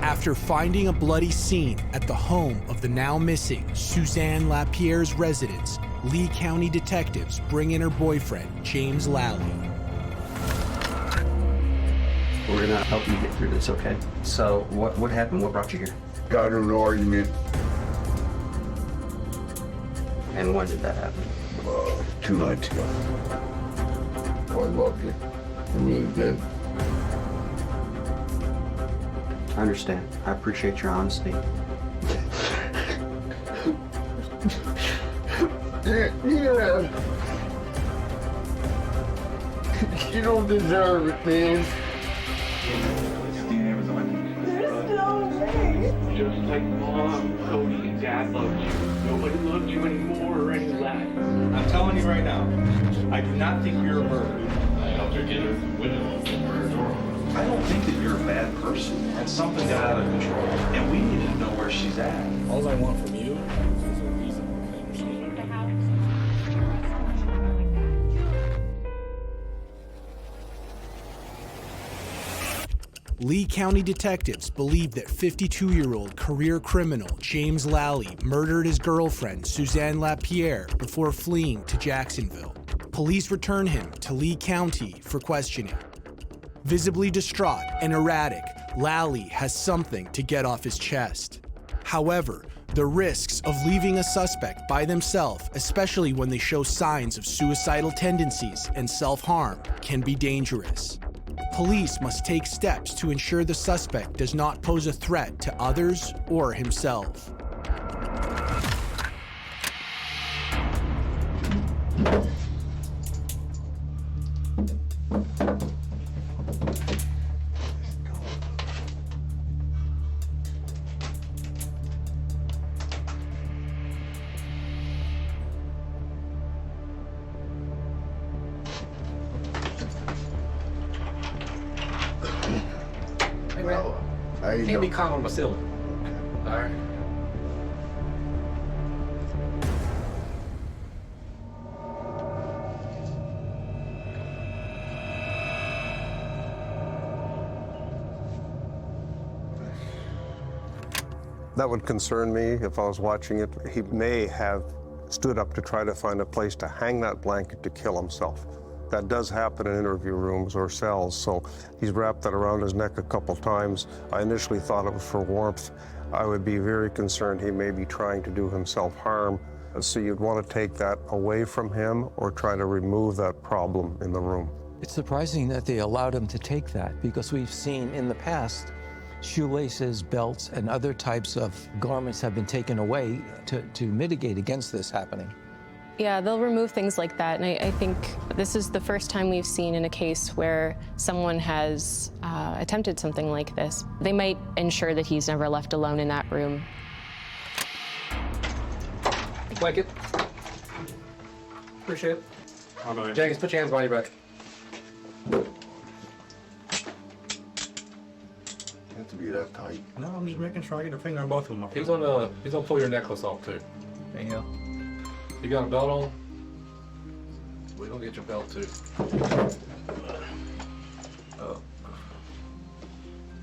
After finding a bloody scene at the home of the now missing Suzanne LaPierre's residence, Lee County detectives bring in her boyfriend, James Lally. We're gonna help you get through this, okay? So, what happened? What brought you here? Got in an argument. And when did that happen? 2 nights ago. I loved you. I really did. I understand. I appreciate your honesty. Yeah. You don't deserve it, man. There's no way. Just like Mom, Cody, and Dad loved you. Nobody loved you anymore or any less. I'm telling you right now, I do not think you're a murderer. I helped her get her window for her door. I don't think that you're a bad person. And something got out of control. And we need to know where she's at. All I want from you is a reason. Lee County detectives believe that 52-year-old career criminal James Lally murdered his girlfriend, Suzanne LaPierre, before fleeing to Jacksonville. Police return him to Lee County for questioning. Visibly distraught and erratic, Lally has something to get off his chest. However, the risks of leaving a suspect by themselves, especially when they show signs of suicidal tendencies and self-harm, can be dangerous. Police must take steps to ensure the suspect does not pose a threat to others or himself. Can't be calm on my ceiling. All right. That would concern me if I was watching it. He may have stood up to try to find a place to hang that blanket to kill himself. That does happen in interview rooms or cells, so he's wrapped that around his neck a couple times. I initially thought it was for warmth. I would be very concerned he may be trying to do himself harm. So you'd want to take that away from him or try to remove that problem in the room. It's surprising that they allowed him to take that, because we've seen in the past shoelaces, belts, and other types of garments have been taken away to mitigate against this happening. Yeah, they'll remove things like that, and I think this is the first time we've seen in a case where someone has attempted something like this. They might ensure that he's never left alone in that room. Blanket. Appreciate it. Jenkins, put your hands behind your back. Have to be that tight. No, I'm just making sure I get a finger on both of them. He's gonna pull your necklace off too. Yeah. You got a belt on? We're gonna get your belt too.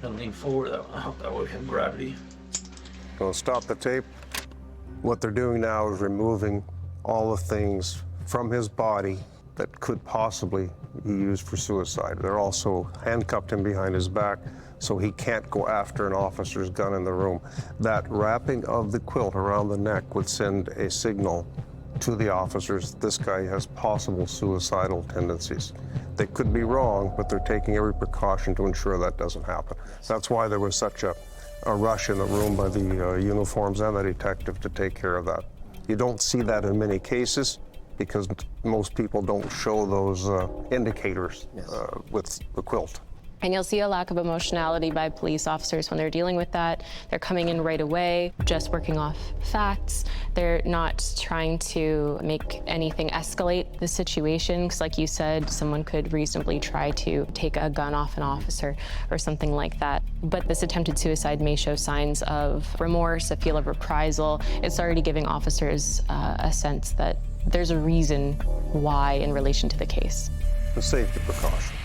Gonna lean forward that way we have gravity. Gonna stop the tape. What they're doing now is removing all the things from his body that could possibly be used for suicide. They're also handcuffed him behind his back so he can't go after an officer's gun in the room. That wrapping of the quilt around the neck would send a signal to the officers this guy has possible suicidal tendencies. They could be wrong, but they're taking every precaution to ensure that doesn't happen. That's why there was such a rush in the room by the uniforms and the detective to take care of that. You don't see that in many cases because most people don't show those indicators with the quilt. And you'll see a lack of emotionality by police officers when they're dealing with that. They're coming in right away, just working off facts. They're not trying to make anything escalate the situation, because like you said, someone could reasonably try to take a gun off an officer or something like that. But this attempted suicide may show signs of remorse, a feel of reprisal. It's already giving officers a sense that there's a reason why in relation to the case. The safety precaution.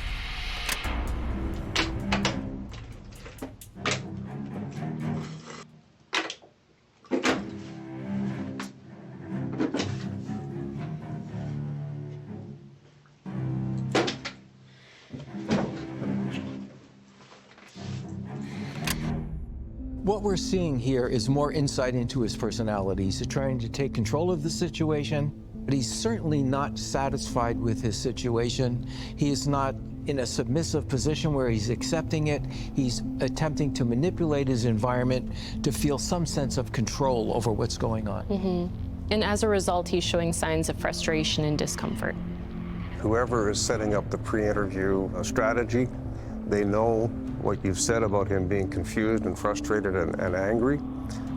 What we're seeing here is more insight into his personality. He's trying to take control of the situation, but he's certainly not satisfied with his situation. He is not in a submissive position where he's accepting it. He's attempting to manipulate his environment to feel some sense of control over what's going on. And as a result, he's showing signs of frustration and discomfort. Whoever is setting up the pre-interview strategy, they know what you've said about him being confused and frustrated and angry.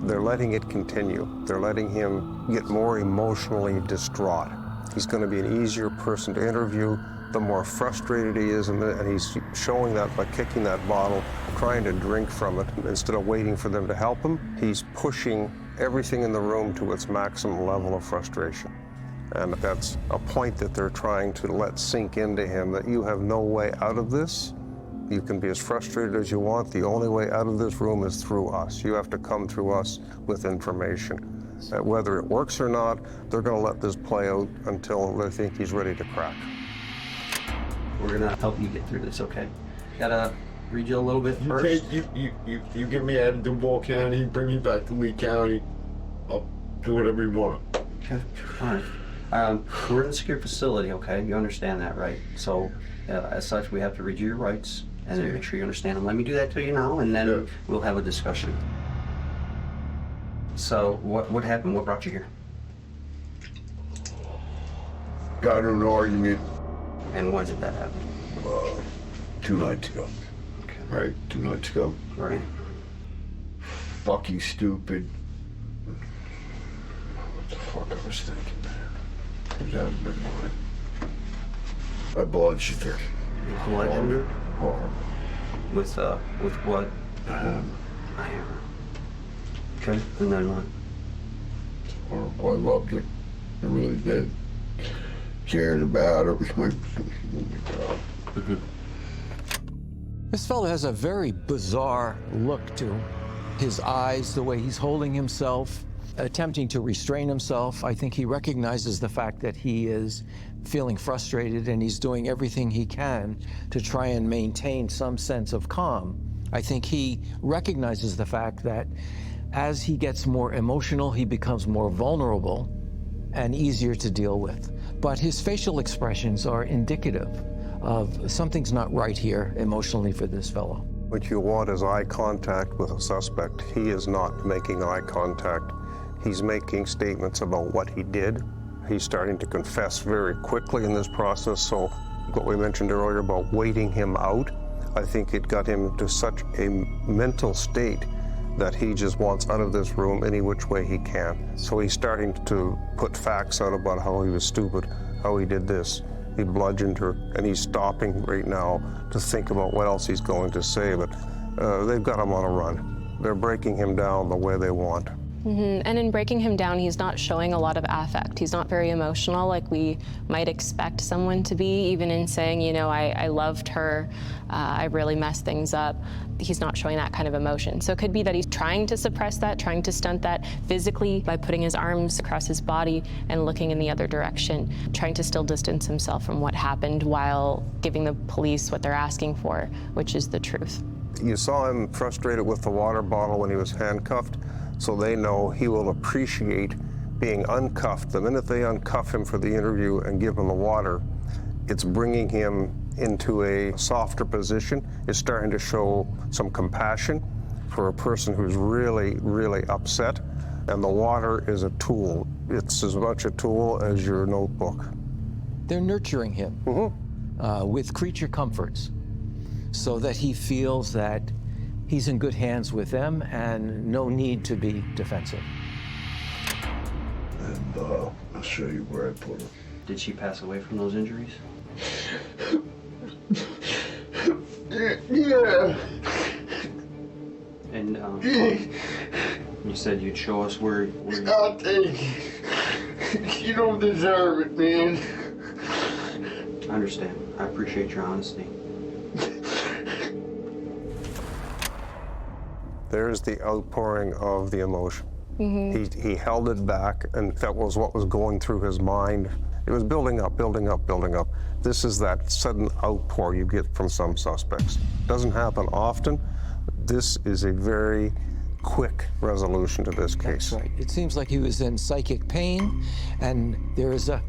They're letting it continue. They're letting him get more emotionally distraught. He's going to be an easier person to interview the more frustrated he is, and he's showing that by kicking that bottle, trying to drink from it. Instead of waiting for them to help him, he's pushing everything in the room to its maximum level of frustration. And that's a point that they're trying to let sink into him, that you have no way out of this. You can be as frustrated as you want. The only way out of this room is through us. You have to come through us with information. Whether it works or not, they're going to let this play out until they think he's ready to crack. We're gonna help you get through this, okay? Gotta read you a little bit first. You get me out of Duval County, bring me back to Lee County. I'll do whatever you want. Okay, all right. We're in a secure facility, okay? You understand that, right? So, as such, we have to read you your rights and then make sure you understand them. Let me do that to you now, and then we'll have a discussion. So, what happened? What brought you here? Got in an argument. And when did that happen? 2 nights ago. Okay. Right, 2 nights ago. Right. Fucking stupid. What the fuck I was thinking, man? It hasn't been mine. My blood sugar. Blood sugar? Horrible. With what? Iron. Okay, and then what? Horrible. I loved it. I really did. Cared about it. Was my This fellow has a very bizarre look to his eyes, the way he's holding himself, attempting to restrain himself. I think he recognizes the fact that he is feeling frustrated, and he's doing everything he can to try and maintain some sense of calm. I think he recognizes the fact that as he gets more emotional, he becomes more vulnerable and easier to deal with. But his facial expressions are indicative of something's not right here emotionally for this fellow. What you want is eye contact with a suspect. He is not making eye contact. He's making statements about what he did. He's starting to confess very quickly in this process. So what we mentioned earlier about waiting him out, I think it got him to such a mental state that he just wants out of this room any which way he can. So he's starting to put facts out about how he was stupid, how he did this. He bludgeoned her, and he's stopping right now to think about what else he's going to say, but they've got him on a run. They're breaking him down the way they want. And in breaking him down, he's not showing a lot of affect. He's not very emotional like we might expect someone to be, even in saying, you know, I loved her, I really messed things up. He's not showing that kind of emotion. So it could be that he's trying to suppress that, trying to stunt that physically by putting his arms across his body and looking in the other direction, trying to still distance himself from what happened while giving the police what they're asking for, which is the truth. You saw him frustrated with the water bottle when he was handcuffed. So they know he will appreciate being uncuffed. The minute they uncuff him for the interview and give him the water, it's bringing him into a softer position. It's starting to show some compassion for a person who's really, really upset. And the water is a tool. It's as much a tool as your notebook. They're nurturing him with creature comforts so that he feels that he's in good hands with them and no need to be defensive. And I'll show you where I put her. Did she pass away from those injuries? Yeah. And you said you'd show us where I'll take it. You don't deserve it, man. I understand. I appreciate your honesty. There's the outpouring of the emotion. He held it back, and that was what was going through his mind. It was building up, building up, building up. This is that sudden outpour you get from some suspects. Doesn't happen often. This is a very quick resolution to this case. That's right. It seems like he was in psychic pain, and there is a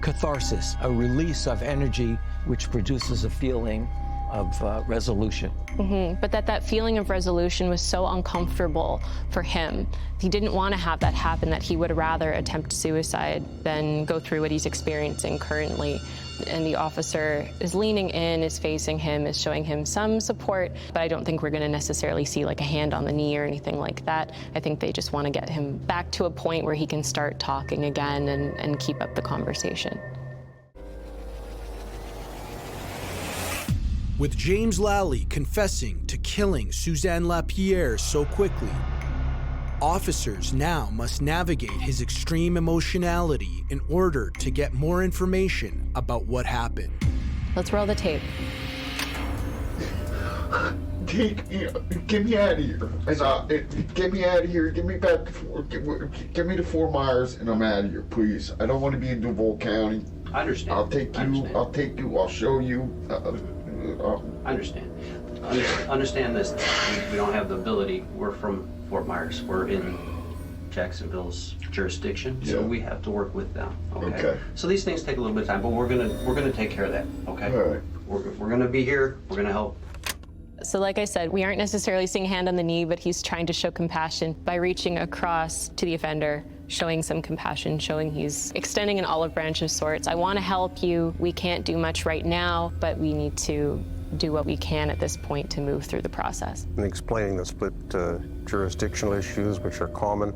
catharsis, a release of energy, which produces a feeling of resolution. But that feeling of resolution was so uncomfortable for him. He didn't want to have that happen, that he would rather attempt suicide than go through what he's experiencing currently. And the officer is leaning in, is facing him, is showing him some support, but I don't think we're going to necessarily see like a hand on the knee or anything like that. I think they just want to get him back to a point where he can start talking again and keep up the conversation. With James Lally confessing to killing Suzanne LaPierre so quickly, officers now must navigate his extreme emotionality in order to get more information about what happened. Let's roll the tape. Get me out of here. Get me out of here. Get me back to get me to Fort Myers, and I'm out of here, please. I don't want to be in Duval County. I understand. I'll take you. I'll show you. I understand. Understand this. We don't have the ability. We're from Fort Myers. We're in Jacksonville's jurisdiction, so we have to work with them. Okay. So these things take a little bit of time, but we're gonna take care of that. Okay. All right. We're gonna be here. We're gonna help. So like I said, we aren't necessarily seeing a hand on the knee, but he's trying to show compassion by reaching across to the offender, showing some compassion, showing he's extending an olive branch of sorts. I want to help you. We can't do much right now, but we need to do what we can at this point to move through the process. And explaining the split jurisdictional issues, which are common.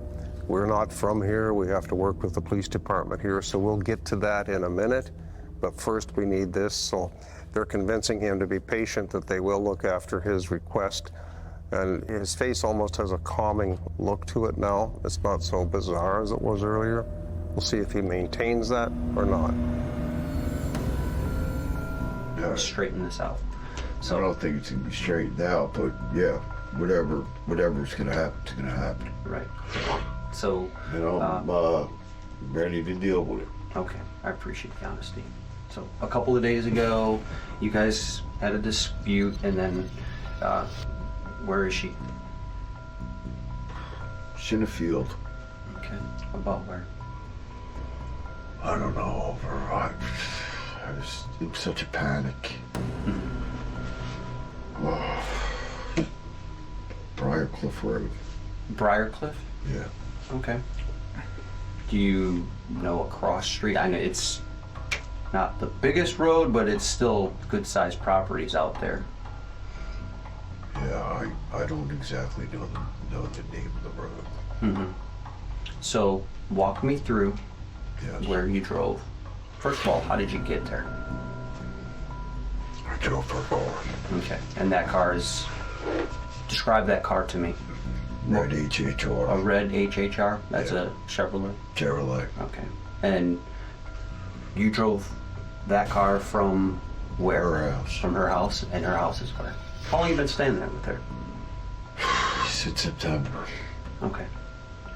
We're not from here. We have to work with the police department here, so we'll get to that in a minute. But first, we need this. So they're convincing him to be patient, that they will look after his request. And his face almost has a calming look to it now. It's not so bizarre as it was earlier. We'll see if he maintains that or not. Straighten this out. So I don't think it's gonna be straightened out, but yeah, whatever's gonna happen, it's gonna happen. Right. So I'm ready to deal with it. Okay, I appreciate the honesty. So a couple of days ago, you guys had a dispute, and then where is she? She's in the field. Okay. About where? I don't know. I was in such a panic. Briarcliff Road. Briarcliff? Yeah. Okay. Do you know a cross street? I know it's not the biggest road, but it's still good-sized properties out there. Yeah, I don't exactly know the name of the road. Mm-hmm. So walk me through where you drove. First of all, how did you get there? I drove her car. Okay. And that car is... Describe that car to me. Red HHR. A red HHR? That's a Chevrolet? Chevrolet. Okay. And you drove that car from where? Her house. From her house, and her house is where? How long have you been staying there with her? Since September. Okay.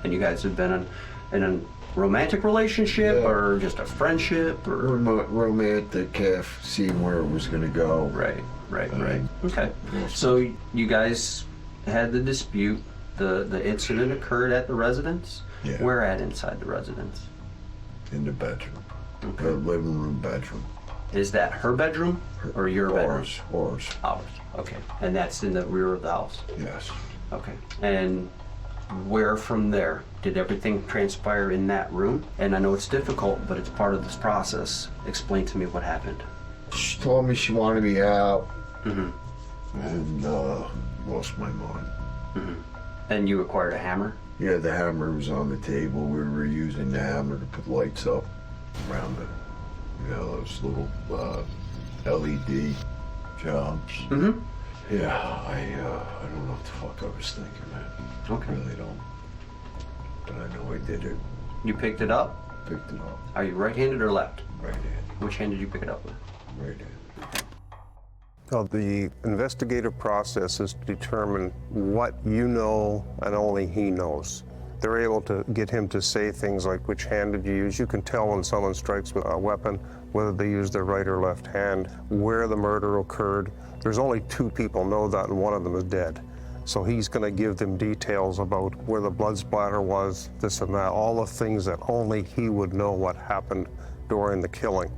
And you guys have been in a romantic relationship, or just a friendship, or? Romantic, seeing where it was gonna go. Right. Okay. So you guys had the dispute. The incident occurred at the residence? Yeah. Where at inside the residence? In the bedroom. Okay. The living room bedroom. Is that her bedroom or your bedroom? Ours. Ours. Okay. And that's in the rear of the house? Yes. Okay. And where from there? Did everything transpire in that room? And I know it's difficult, but it's part of this process. Explain to me what happened. She told me she wanted me out. Mm-hmm. And lost my mind. Mm-hmm. And you acquired a hammer? Yeah, the hammer was on the table. We were using the hammer to put lights up around it. You know, those little LED jobs. Mm-hmm. Yeah, I don't know what the fuck I was thinking, man. Okay. I really don't. But I know I did it. You picked it up? Picked it up. Are you right-handed or left? Right hand. Which hand did you pick it up with? Right hand. Now, the investigative process is to determine what you know and only he knows. They're able to get him to say things like, which hand did you use? You can tell when someone strikes with a weapon, whether they use their right or left hand, where the murder occurred. There's only two people know that, and one of them is dead. So he's going to give them details about where the blood splatter was, this and that, all the things that only he would know what happened during the killing.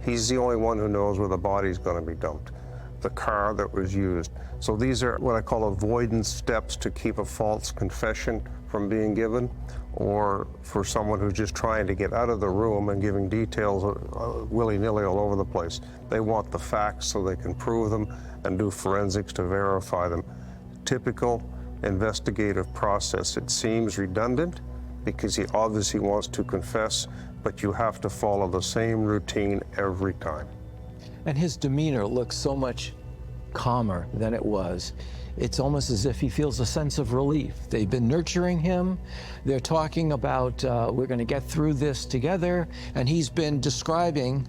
He's the only one who knows where the body's going to be dumped, the car that was used. So these are what I call avoidance steps to keep a false confession from being given, or for someone who's just trying to get out of the room and giving details willy-nilly all over the place. They want the facts so they can prove them and do forensics to verify them. Typical investigative process. It seems redundant because he obviously wants to confess, but you have to follow the same routine every time. And his demeanor looks so much calmer than it was. It's almost as if he feels a sense of relief. They've been nurturing him. They're talking about, we're going to get through this together. And he's been describing,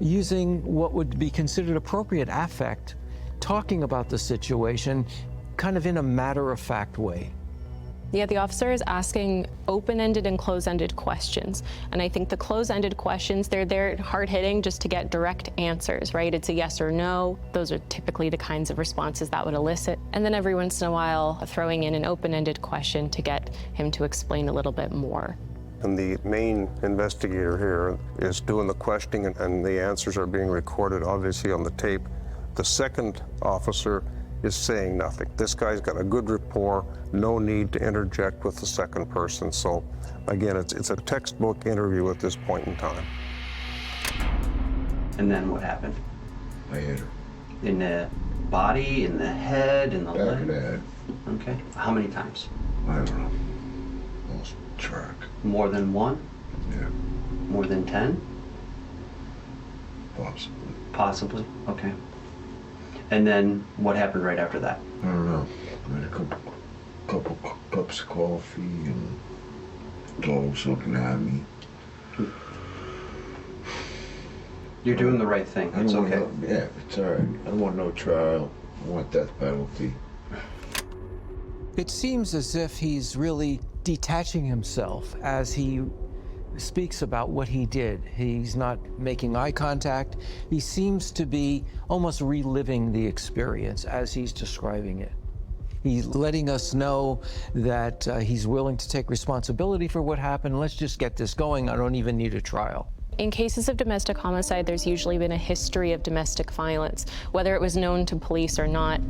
using what would be considered appropriate affect, talking about the situation kind of in a matter-of-fact way. Yeah, the officer is asking open-ended and close-ended questions. And I think the close-ended questions, they're hard-hitting just to get direct answers, right? It's a yes or no. Those are typically the kinds of responses that would elicit. And then every once in a while, throwing in an open-ended question to get him to explain a little bit more. And the main investigator here is doing the questioning, and the answers are being recorded, obviously, on the tape. The second officer is saying nothing. This guy's got a good rapport, no need to interject with the second person. So again, it's a textbook interview at this point in time. And then what happened? I hit her. In the body, in the head, in the Back leg? of the head. Okay. How many times? I don't know. Lost track. More than one? Yeah. More than 10? Possibly. Possibly, okay. And then what happened right after that? I don't know. I had a couple cups of coffee and dogs looking at me. You're doing the right thing. It's okay. Yeah, it's all right. I don't want no trial. I want death penalty. It seems as if he's really detaching himself as he speaks about what he did. He's not making eye contact. He seems to be almost reliving the experience as he's describing it. He's letting us know that he's willing to take responsibility for what happened. Let's just get this going. I don't even need a trial. In cases of domestic homicide, there's usually been a history of domestic violence. Whether it was known to police or not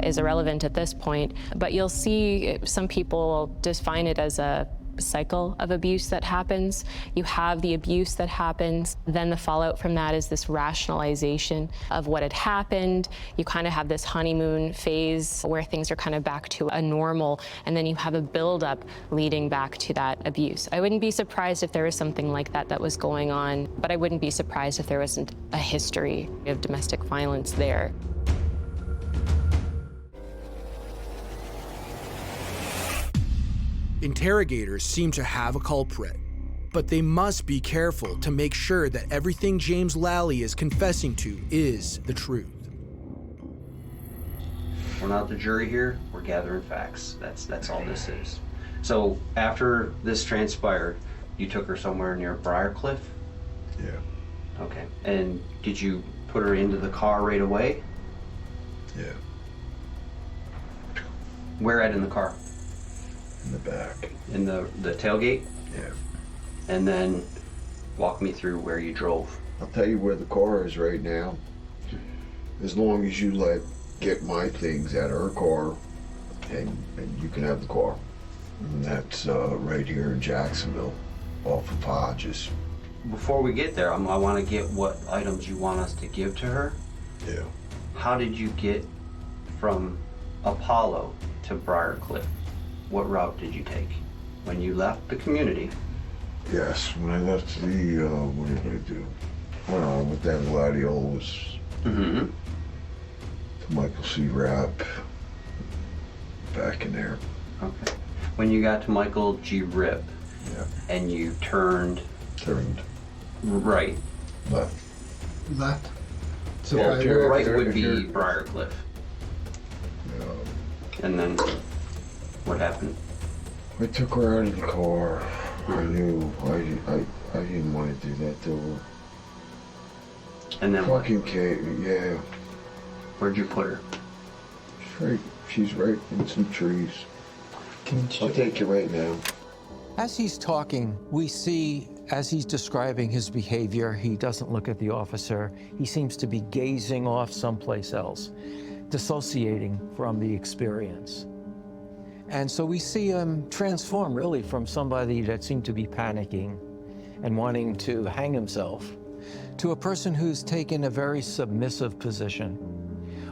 is irrelevant at this point. But you'll see some people define it as a cycle of abuse that happens. You have the abuse that happens, then the fallout from that is this rationalization of what had happened. You kind of have this honeymoon phase where things are kind of back to a normal, and then you have a buildup leading back to that abuse. I wouldn't be surprised if there was something like that was going on, but I wouldn't be surprised if there wasn't a history of domestic violence there. Interrogators seem to have a culprit, but they must be careful to make sure that everything James Lally is confessing to is the truth. We're not the jury here, we're gathering facts. That's all this is. So after this transpired, you took her somewhere near Briarcliff? Yeah. Okay. And did you put her into the car right away? Yeah. Where at in the car? In the back. In the tailgate? Yeah. And then walk me through where you drove. I'll tell you where the car is right now. As long as you get my things out of her car, and you can have the car. And that's right here in Jacksonville, off of Hodges. Before we get there, I want to get what items you want us to give to her. Yeah. How did you get from Apollo to Briarcliff? What route did you take? When you left the community? Yes, when I left the, what did I do? Went on with that gladiolus. Mm-hmm. To Michael C. Rapp. Back in there. Okay. When you got to Michael G. Rip, yeah, and you turned right. Left. So Well, right would be Briarcliff. And then what happened? I took her out of the car. I knew I didn't want to do that to her. And then what? Fucking Kate, yeah. Where'd you put her? She's right in some trees. I'll take you right now. As he's talking, we see, as he's describing his behavior, he doesn't look at the officer. He seems to be gazing off someplace else, dissociating from the experience. And so we see him transform, really, from somebody that seemed to be panicking and wanting to hang himself to a person who's taken a very submissive position.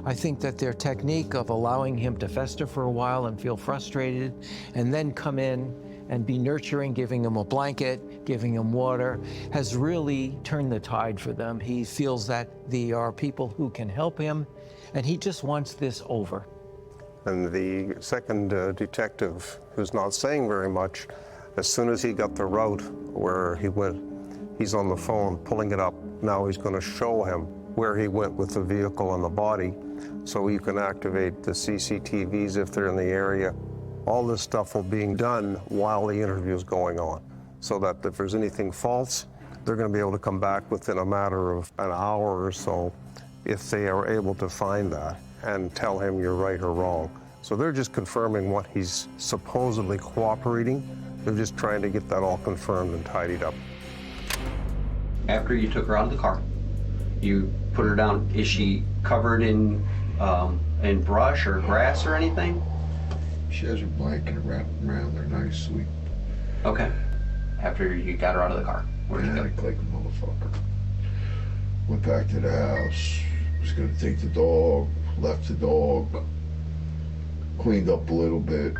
I think that their technique of allowing him to fester for a while and feel frustrated and then come in and be nurturing, giving him a blanket, giving him water, has really turned the tide for them. He feels that there are people who can help him, and he just wants this over. And the second detective, who's not saying very much, as soon as he got the route where he went, he's on the phone pulling it up. Now he's going to show him where he went with the vehicle and the body, so you can activate the CCTVs if they're in the area. All this stuff will be done while the interview is going on, so that if there's anything false, they're going to be able to come back within a matter of an hour or so if they are able to find that and tell him you're right or wrong. So they're just confirming what he's supposedly cooperating. They're just trying to get that all confirmed and tidied up. After you took her out of the car, you put her down. Is she covered in brush or grass or anything? She has her blanket wrapped around her nicely. Okay. After you got her out of the car, where'd you go? Like a motherfucker. Went back to the house. Was gonna take the dog. Left the dog. Cleaned up a little bit.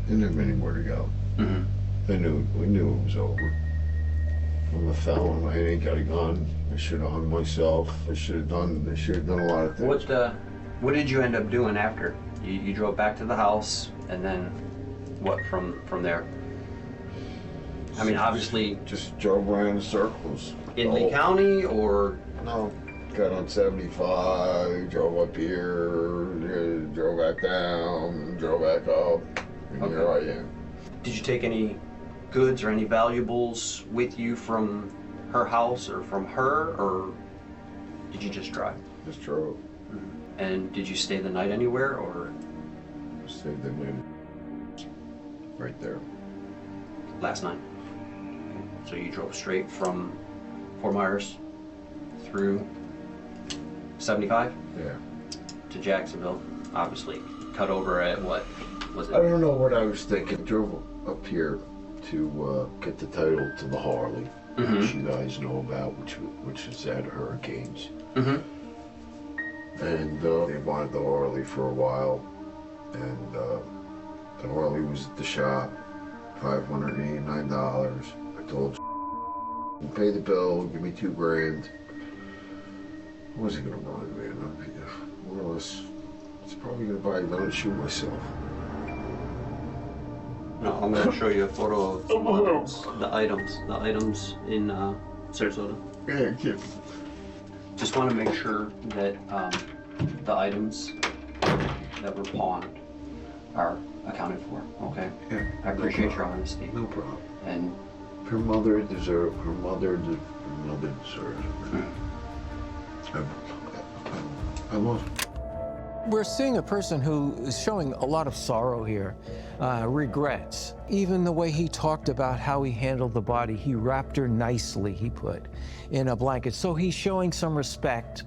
Didn't have anywhere to go. Mm-hmm. We knew it was over. I'm a felon. I ain't got a gun. I should have hung myself. I should have done a lot of things. What did you end up doing after? You drove back to the house, and then what from there? I mean, obviously... Just drove around in circles. In the county, or...? No, got on 75, drove up here, drove back down, drove back up, and here I am. Did you take any goods or any valuables with you from her house or from her, or did you just drive? Just drove. And did you stay the night anywhere, or? Stayed the night right there. Last night. So you drove straight from Fort Myers through 75? Yeah. To Jacksonville, obviously. Cut over at what was it? I don't know what I was thinking. Drove up here to get the title to the Harley, which you guys know about, which is at Hurricanes. Mm-hmm. And they wanted the Harley for a while, and the Harley was at the shop, $589. I told him, pay the bill, give me $2,000. I wasn't gonna run, man. More or less, it's probably gonna buy another shoe myself. No, I'm gonna show you a photo of the items in Sarasota. Yeah, kid. Just want to make sure that the items that were pawned are accounted for, okay? Yeah. I appreciate your honesty. No problem. And her mother deserves it. I love her. We're seeing a person who is showing a lot of sorrow here, regrets. Even the way he talked about how he handled the body, he wrapped her nicely, he put, in a blanket. So he's showing some respect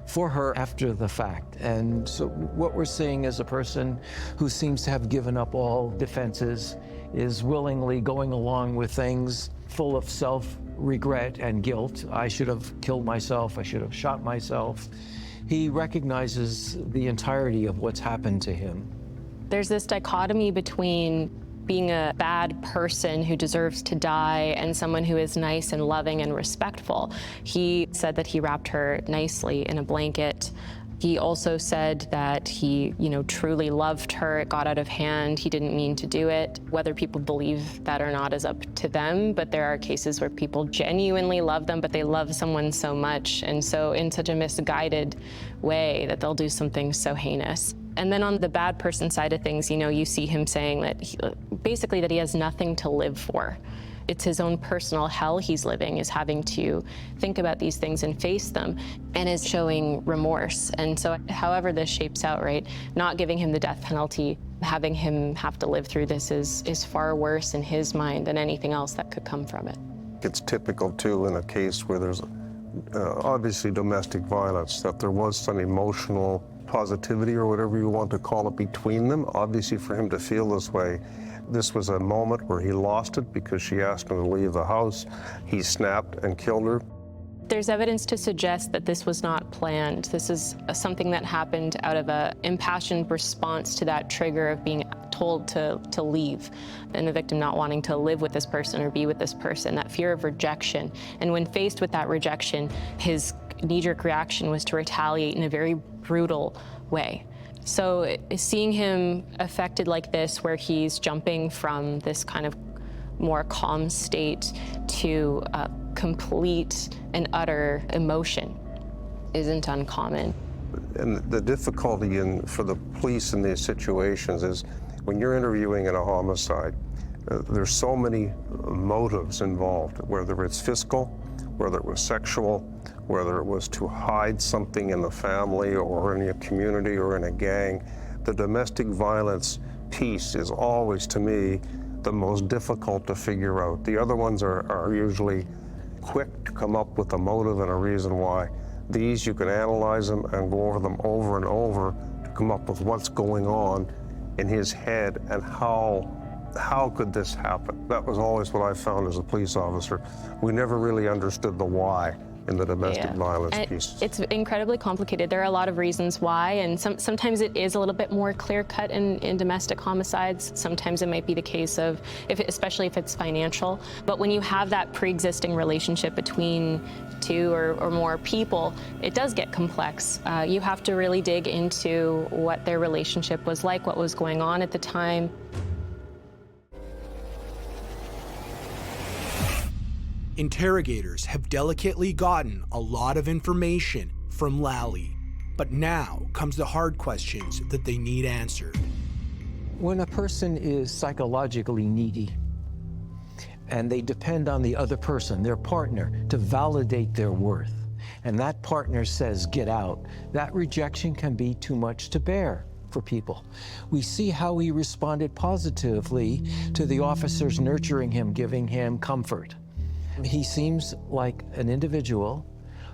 for her after the fact. And so what we're seeing is a person who seems to have given up all defenses, is willingly going along with things full of self-regret and guilt. I should have killed myself, I should have shot myself. He recognizes the entirety of what's happened to him. There's this dichotomy between being a bad person who deserves to die and someone who is nice and loving and respectful. He said that he wrapped her nicely in a blanket. He also said that he, truly loved her. It got out of hand. He didn't mean to do it. Whether people believe that or not is up to them, but there are cases where people genuinely love them, but they love someone so much and so in such a misguided way that they'll do something so heinous. And then on the bad person side of things, you see him saying that basically that he has nothing to live for. It's his own personal hell he's living, is having to think about these things and face them, and is showing remorse. And so however this shapes out, right, not giving him the death penalty, having him have to live through this is far worse in his mind than anything else that could come from it. It's typical, too, in a case where there's obviously domestic violence, that there was some emotional positivity or whatever you want to call it between them. Obviously, for him to feel this way, this was a moment where he lost it because she asked him to leave the house. He snapped and killed her. There's evidence to suggest that this was not planned. This is something that happened out of an impassioned response to that trigger of being told to leave, and the victim not wanting to live with this person or be with this person, that fear of rejection. And when faced with that rejection, his knee-jerk reaction was to retaliate in a very brutal way. So seeing him affected like this, where he's jumping from this kind of more calm state to complete and utter emotion, isn't uncommon. And the difficulty for the police in these situations is when you're interviewing in a homicide, there's so many motives involved, whether it's fiscal, whether it was sexual, whether it was to hide something in the family or in a community or in a gang. The domestic violence piece is always, to me, the most difficult to figure out. The other ones are usually quick to come up with a motive and a reason why. These, you can analyze them and go over them over and over to come up with what's going on in his head and how could this happen. That was always what I found as a police officer. We never really understood the why in the domestic violence piece. It's incredibly complicated. There are a lot of reasons why, and sometimes it is a little bit more clear-cut in domestic homicides. Sometimes it might be the case of, especially if it's financial. But when you have that pre-existing relationship between two or more people, it does get complex. You have to really dig into what their relationship was like, what was going on at the time. Interrogators have delicately gotten a lot of information from Lally, but now comes the hard questions that they need answered. When a person is psychologically needy and they depend on the other person, their partner, to validate their worth, and that partner says, get out, that rejection can be too much to bear for people. We see how he responded positively to the officers nurturing him, giving him comfort. He seems like an individual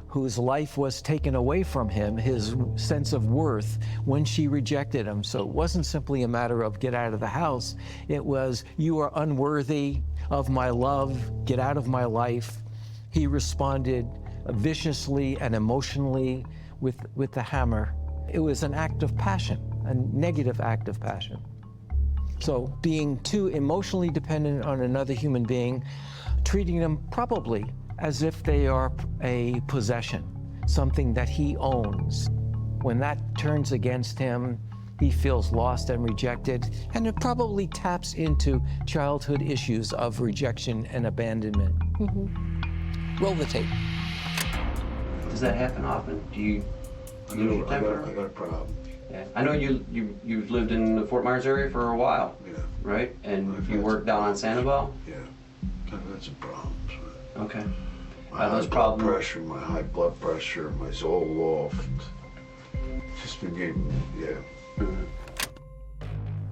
whose life was taken away from him, his sense of worth, when she rejected him. So it wasn't simply a matter of get out of the house. It was, you are unworthy of my love, get out of my life. He responded viciously and emotionally with the hammer. It was an act of passion, a negative act of passion. So being too emotionally dependent on another human being, treating them probably as if they are a possession, something that he owns. When that turns against him, he feels lost and rejected, and it probably taps into childhood issues of rejection and abandonment. Roll the tape. Does that happen often? Do you lose your temper? I got a problem. Yeah. I know you've lived in the Fort Myers area for a while, right? And you worked down on Sandoval? Yeah, that's a problem. Okay. My those blood pressure, my high blood pressure, my Zoloft, just been getting,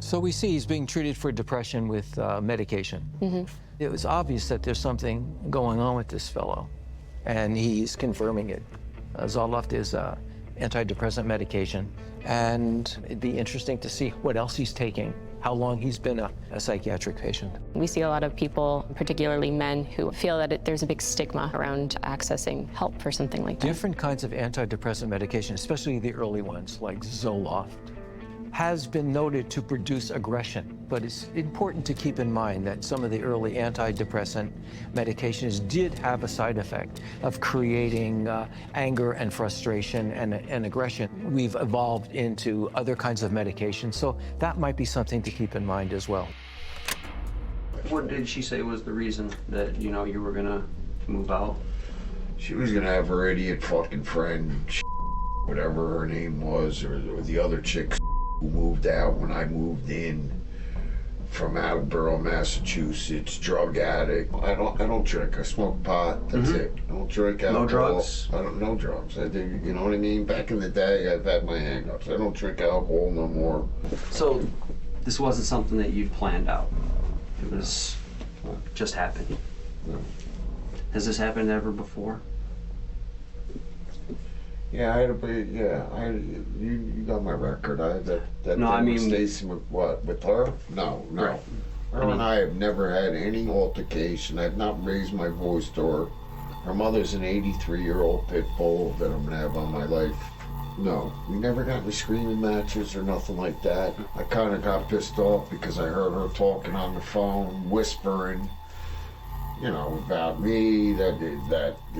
So we see he's being treated for depression with medication. It was obvious that there's something going on with this fellow, and he's confirming it. Zoloft is antidepressant medication, and it'd be interesting to see what else he's taking, how long he's been a psychiatric patient. We see a lot of people, particularly men, who feel that there's a big stigma around accessing help for something like that. Different kinds of antidepressant medication, especially the early ones like Zoloft, has been noted to produce aggression, but it's important to keep in mind that some of the early antidepressant medications did have a side effect of creating anger and frustration and aggression. We've evolved into other kinds of medications, so that might be something to keep in mind as well. What did she say was the reason that, you were gonna move out? She was gonna have her idiot fucking friend, whatever her name was, or the other chick who moved out when I moved in. from Attleboro, Massachusetts, drug addict. I don't drink. I smoke pot. That's it. I don't drink alcohol. No drugs? No drugs. I do, you know what I mean? Back in the day, I've had my hang-ups. I don't drink alcohol no more. So this wasn't something that you'd planned out. It was just happened. No. Has this happened ever before? Yeah, I had a big, you got my record. That No, I mean- Stacy, with her? No. Right. Her and I have never had any altercation. I've not raised my voice to her. Her mother's an 83-year-old pit bull that I'm gonna have on my life. No, we never got into screaming matches or nothing like that. I kind of got pissed off because I heard her talking on the phone, whispering, you know, about me, that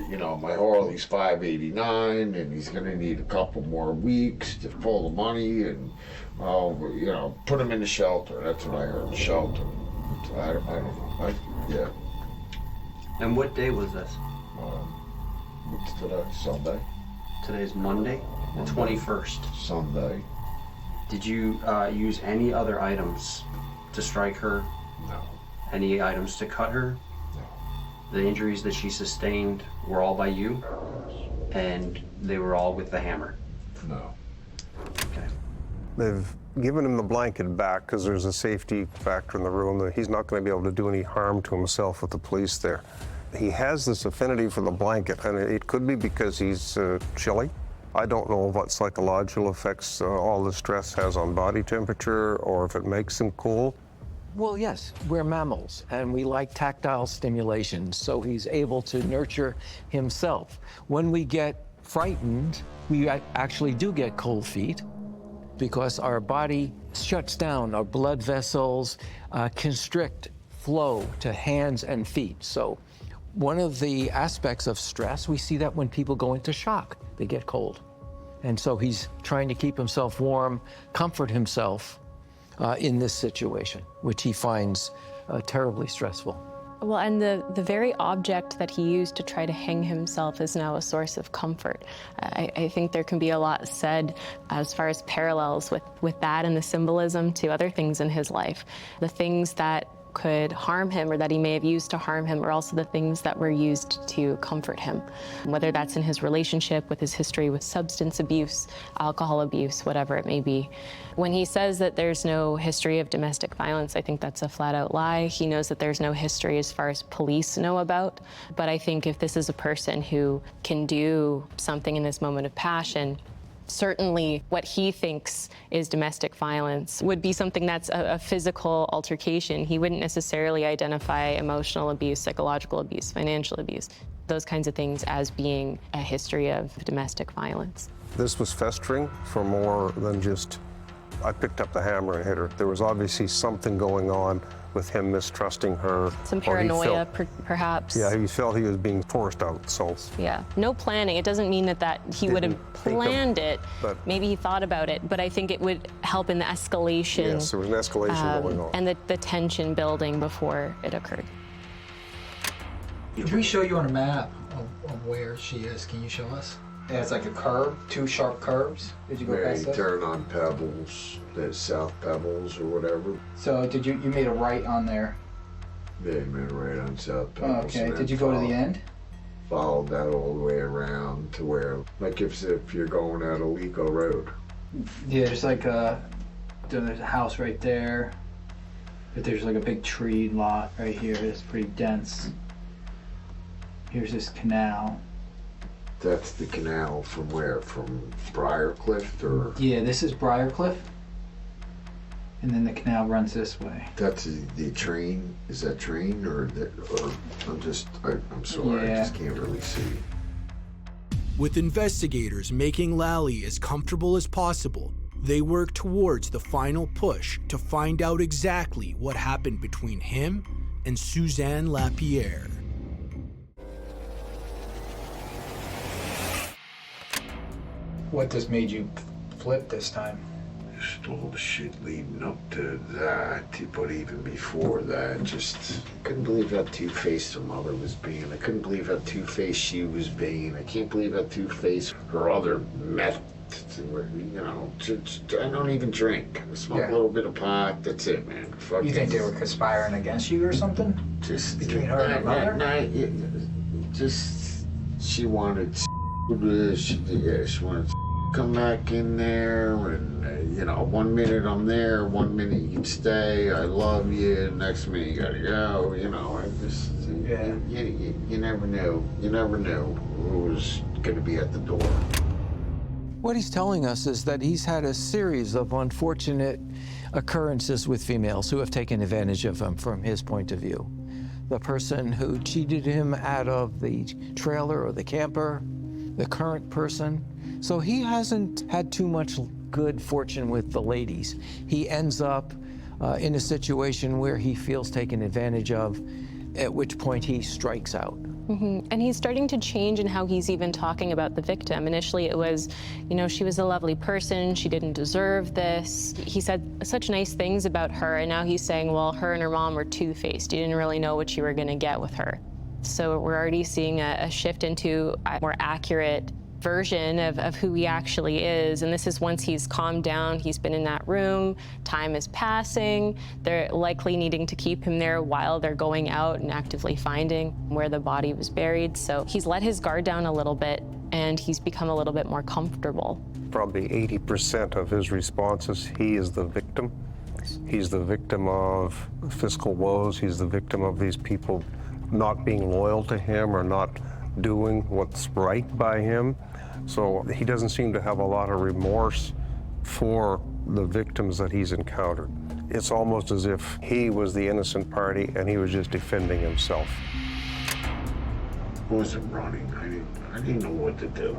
you know, my Harley's $589 and he's gonna need a couple more weeks to pull the money and, you know, put him in the shelter. That's what I heard, shelter. So I don't know. Yeah. And what day was this? What's today? Sunday? Today's Monday, the 21st. Sunday. Did you use any other items to strike her? No. Any items to cut her? The injuries that she sustained were all by you? And they were all with the hammer? No. Okay. They've given him the blanket back because there's a safety factor in the room that he's not going to be able to do any harm to himself with the police there. He has this affinity for the blanket, and it could be because he's chilly. I don't know what psychological effects all the stress has on body temperature or if it makes him cool. Well, yes, we're mammals and we like tactile stimulation, so he's able to nurture himself. When we get frightened, we actually do get cold feet because our body shuts down, our blood vessels constrict flow to hands and feet. So one of the aspects of stress, we see that when people go into shock, they get cold. And so he's trying to keep himself warm, comfort himself in this situation, which he finds terribly stressful. Well, and the very object that he used to try to hang himself is now a source of comfort. I think there can be a lot said as far as parallels with that and the symbolism to other things in his life. The things that could harm him or that he may have used to harm him are also the things that were used to comfort him, whether that's in his relationship, with his history with substance abuse, alcohol abuse, whatever it may be. When he says that there's no history of domestic violence, I think that's a flat-out lie. He knows that there's no history as far as police know about, but I think if this is a person who can do something in this moment of passion, certainly what he thinks is domestic violence would be something that's a physical altercation. He wouldn't necessarily identify emotional abuse, psychological abuse, financial abuse, those kinds of things as being a history of domestic violence. This was festering for more than just, I picked up the hammer and hit her. There was obviously something going on with him mistrusting her. Some paranoia, perhaps. Yeah, he felt he was being forced out, so. Yeah, no planning. It doesn't mean that he would have planned it. Maybe he thought about it, but I think it would help in the escalation. Yes, there was an escalation going on. And the tension building before it occurred. Could we show you on a map of where she is? Can you show us? Yeah, it's like a curve, two sharp curves. Did you go Where past you those? turn on Pebbles, the South Pebbles or whatever. So did you made a right on there? Yeah, you made a right on South Oh, Pebbles. okay. Did you go to the end? Followed that all the way around to where, like if you're going out Alico Road. Yeah, there's like there's a house right there. But there's like a big tree lot right here. It's pretty dense. Here's this canal. That's the canal from where? From Briarcliff or? Yeah, this is Briarcliff. And then the canal runs this way. That's the train. Is that train or I'm sorry, Yeah. I just can't really see. With investigators making Lally as comfortable as possible, they work towards the final push to find out exactly what happened between him and Suzanne LaPierre. What just made you flip this time? Just all the shit leading up to that, but even before that, just couldn't believe how two-faced her mother was being. I couldn't believe how two-faced she was being. I can't believe how two-faced her other meth You know, I don't even drink. I smoke a little bit of pot. That's it, man. You think they were conspiring against you or something? Just between her and her mother? Just she wanted. She wanted to come back in there, and you know, 1 minute I'm there, 1 minute you can stay. I love you. Next minute you gotta go. You know, I just you never knew. You never knew who was gonna be at the door. What he's telling us is that he's had a series of unfortunate occurrences with females who have taken advantage of him from his point of view. The person who cheated him out of the trailer or the camper, the current person. So he hasn't had too much good fortune with the ladies. He ends up in a situation where he feels taken advantage of, at which point he strikes out. And he's starting to change in how he's even talking about the victim. Initially it was, you know, she was a lovely person, she didn't deserve this. He said such nice things about her, and now he's saying, well, her and her mom were two-faced. You didn't really know what you were gonna get with her. So we're already seeing a shift into a more accurate version of who he actually is. And this is once he's calmed down, he's been in that room, time is passing, they're likely needing to keep him there while they're going out and actively finding where the body was buried. So he's let his guard down a little bit and he's become a little bit more comfortable. Probably 80% of his responses, he is the victim. He's the victim of fiscal woes. He's the victim of these people not being loyal to him or not doing what's right by him. So he doesn't seem to have a lot of remorse for the victims that he's encountered. It's almost as if he was the innocent party and he was just defending himself. I wasn't running. I didn't know what to do.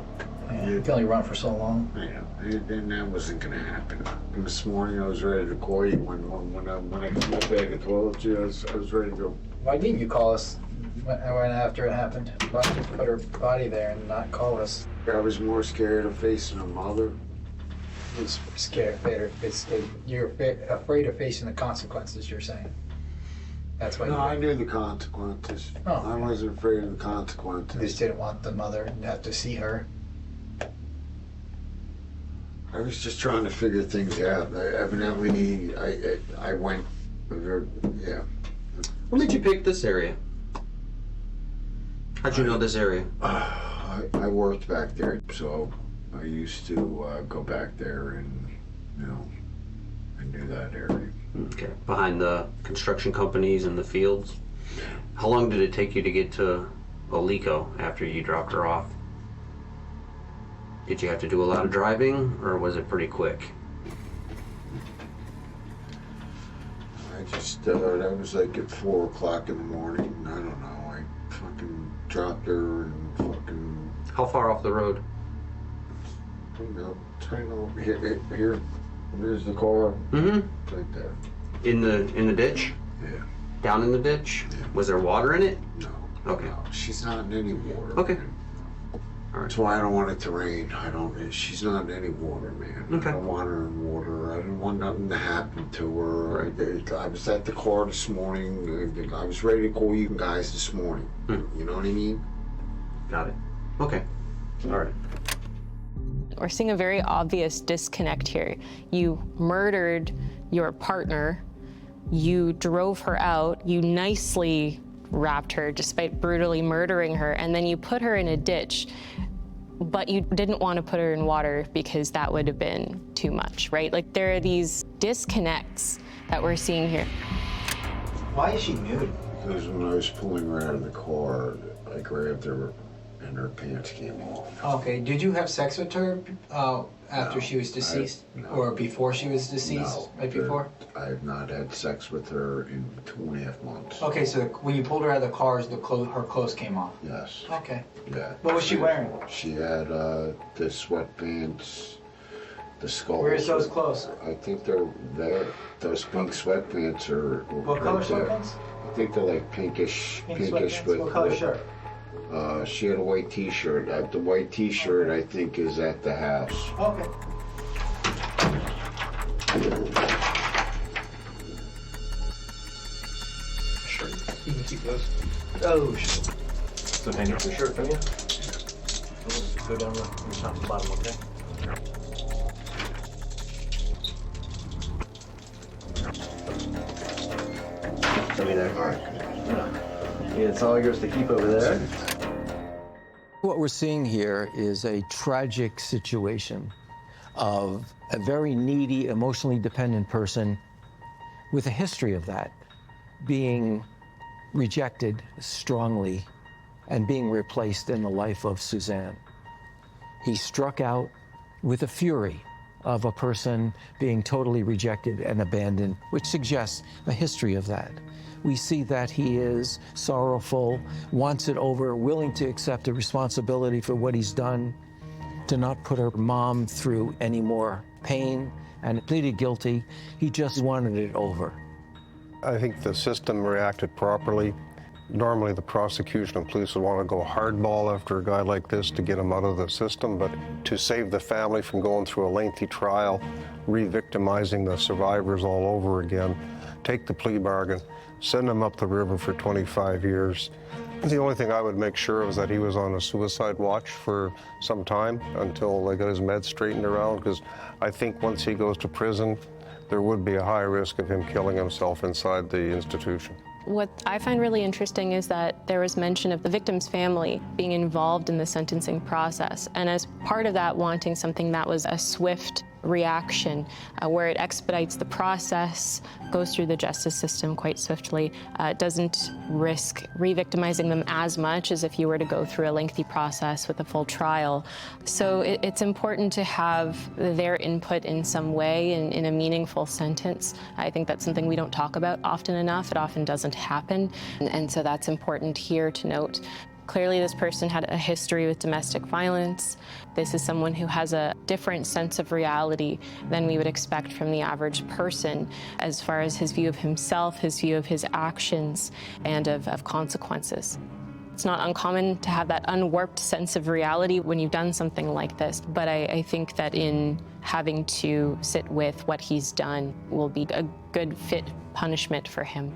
Yeah, you can only run for so long. Yeah, and that wasn't gonna happen. And this morning I was ready to call you when I came up back and told you I was ready to go. Why didn't you call us right after it happened? Why did you put her body there and not call us? I was more scared of facing her mother. You're afraid of facing the consequences, you're saying? That's why. No, I knew the consequences. Oh. I wasn't afraid of the consequences. You just didn't want the mother to have to see her. I was just trying to figure things out. Evidently, I went, yeah. What made you pick this area? How'd you know this area? I worked back there, so I used to go back there and, you know, I knew that area. Okay. Behind the construction companies and the fields? How long did it take you to get to Alico after you dropped her off? Did you have to do a lot of driving, or was it pretty quick? That was like at 4 o'clock in the morning. I don't know. I fucking dropped her and fucking. How far off the road? Here. There's the car. Mm-hmm. Right there. In the ditch? Yeah. Down in the ditch? Yeah. Was there water in it? No. Okay. No, she's not in any water. Okay. Man. All right. That's why I don't want it to rain. She's not in any water, man. Okay. I don't want her in water. I didn't want nothing to happen to her. I was at the car this morning. I was ready to call you guys this morning. You know what I mean? Got it. Okay. All right. We're seeing a very obvious disconnect here. You murdered your partner, you drove her out, you nicely wrapped her despite brutally murdering her, and then you put her in a ditch, but you didn't want to put her in water because that would have been too much, right? Like, there are these disconnects that we're seeing here. Why is she nude? Because when I was pulling her out of the car, I grabbed her and her pants came off. Okay, did you have sex with her after she was deceased? Or before she was deceased? No, right before? I have not had sex with her in 2.5 months. Okay, so when you pulled her out of the car, her clothes came off? Yes. Okay. Yeah. What was she wearing? She had the sweatpants, the skull. Where's those clothes? I think they're there. Those pink sweatpants are. What color sweatpants? I think they're like pinkish. But what color shirt? She had a white t-shirt. The white t-shirt, I think, is at the house. Okay. Sure. You can keep those. Oh, shit. So hang up your shirt, don't you? Go down the top to the bottom, okay? me there. All right. Yeah, it's all yours to keep over there. What we're seeing here is a tragic situation of a very needy, emotionally dependent person with a history of that being rejected strongly and being replaced in the life of Suzanne. He struck out with the fury of a person being totally rejected and abandoned, which suggests a history of that. We see that he is sorrowful, wants it over, willing to accept the responsibility for what he's done, to not put her mom through any more pain, and pleaded guilty. He just wanted it over. I think the system reacted properly. Normally the prosecution and police would want to go hardball after a guy like this to get him out of the system, but to save the family from going through a lengthy trial, re-victimizing the survivors all over again, take the plea bargain, send him up the river for 25 years. The only thing I would make sure of is that he was on a suicide watch for some time until they got his meds straightened around, because I think once he goes to prison, there would be a high risk of him killing himself inside the institution. What I find really interesting is that there was mention of the victim's family being involved in the sentencing process, and as part of that, wanting something that was a swift reaction, where it expedites the process, goes through the justice system quite swiftly, doesn't risk re-victimizing them as much as if you were to go through a lengthy process with a full trial. So it's important to have their input in some way in a meaningful sentence. I think that's something we don't talk about often enough. It often doesn't happen, and so that's important here to note. Clearly, this person had a history with domestic violence. This is someone who has a different sense of reality than we would expect from the average person as far as his view of himself, his view of his actions, and of consequences. It's not uncommon to have that unwarped sense of reality when you've done something like this, but I think that in having to sit with what he's done will be a good fit punishment for him.